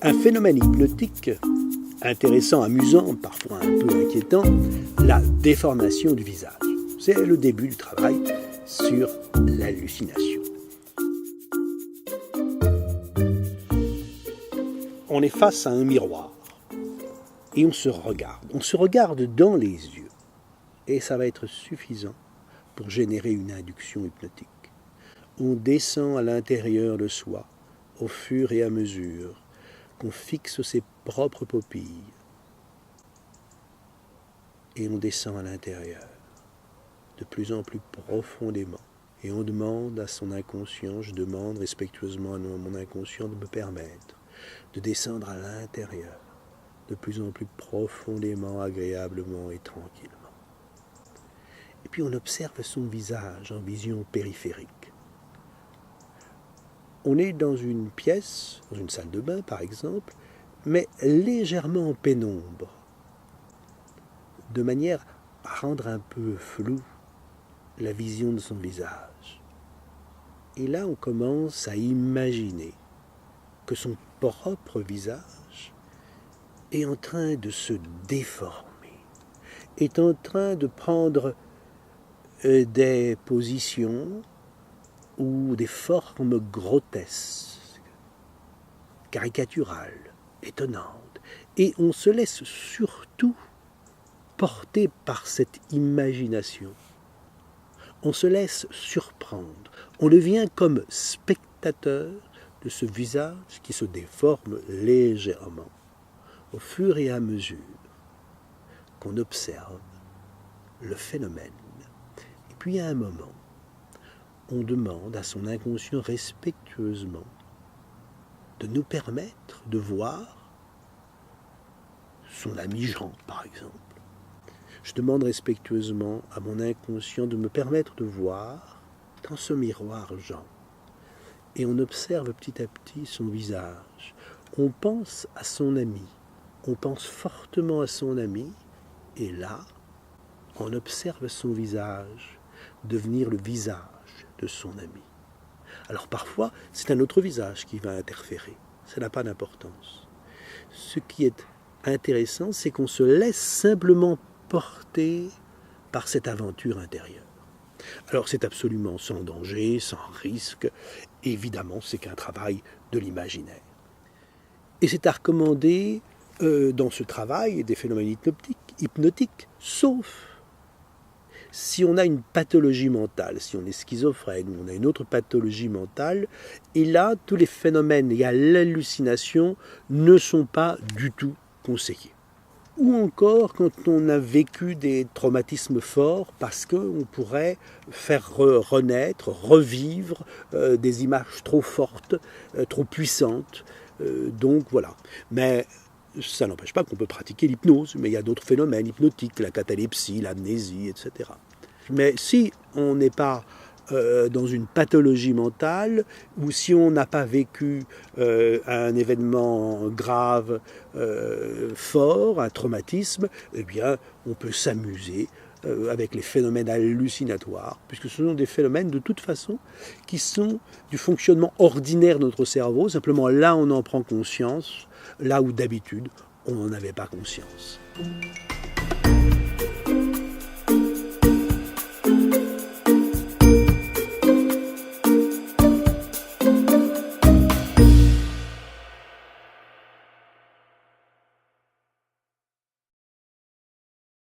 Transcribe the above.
Un phénomène hypnotique intéressant, amusant, parfois un peu inquiétant, la déformation du visage. C'est le début du travail sur l'hallucination. On est face à un miroir et on se regarde dans les yeux et ça va être suffisant pour générer une induction hypnotique. On descend à l'intérieur de soi au fur et à mesure qu'on fixe ses propres paupiilles et on descend à l'intérieur de plus en plus profondément et on demande à son inconscient, je demande respectueusement à mon inconscient de me permettre de descendre à l'intérieur de plus en plus profondément, agréablement et tranquillement. Et puis on observe son visage en vision périphérique. On est dans une pièce, dans une salle de bain par exemple, mais légèrement en pénombre, de manière à rendre un peu floue la vision de son visage. Et là, on commence à imaginer que son propre visage est en train de se déformer, est en train de prendre des positions ou des formes grotesques, caricaturales, étonnantes. Et on se laisse surtout porter par cette imagination. On se laisse surprendre. On devient comme spectateur de ce visage qui se déforme légèrement au fur et à mesure qu'on observe le phénomène. Et puis à un moment, on demande à son inconscient respectueusement de nous permettre de voir son ami Jean, par exemple. Je demande respectueusement à mon inconscient de me permettre de voir dans ce miroir Jean. Et on observe petit à petit son visage. On pense à son ami. On pense fortement à son ami. Et là, on observe son visage devenir le visage de son ami. Alors parfois, c'est un autre visage qui va interférer. Ça n'a pas d'importance. Ce qui est intéressant, c'est qu'on se laisse simplement porter par cette aventure intérieure. Alors c'est absolument sans danger, sans risque. Évidemment, c'est qu'un travail de l'imaginaire. Et c'est à recommander dans ce travail des phénomènes hypnotiques, sauf si on a une pathologie mentale, si on est schizophrène ou on a une autre pathologie mentale, et là, tous les phénomènes liés à l'hallucination ne sont pas du tout conseillés. Ou encore quand on a vécu des traumatismes forts, parce qu'on pourrait faire renaître, revivre des images trop fortes, trop puissantes. Donc voilà. Mais ça n'empêche pas qu'on peut pratiquer l'hypnose, mais il y a d'autres phénomènes hypnotiques, la catalepsie, l'amnésie, etc. Mais si on n'est pas dans une pathologie mentale, ou si on n'a pas vécu un événement grave, fort, un traumatisme, eh bien, on peut s'amuser avec les phénomènes hallucinatoires, puisque ce sont des phénomènes de toute façon qui sont du fonctionnement ordinaire de notre cerveau, simplement là on en prend conscience, là où d'habitude on n'en avait pas conscience.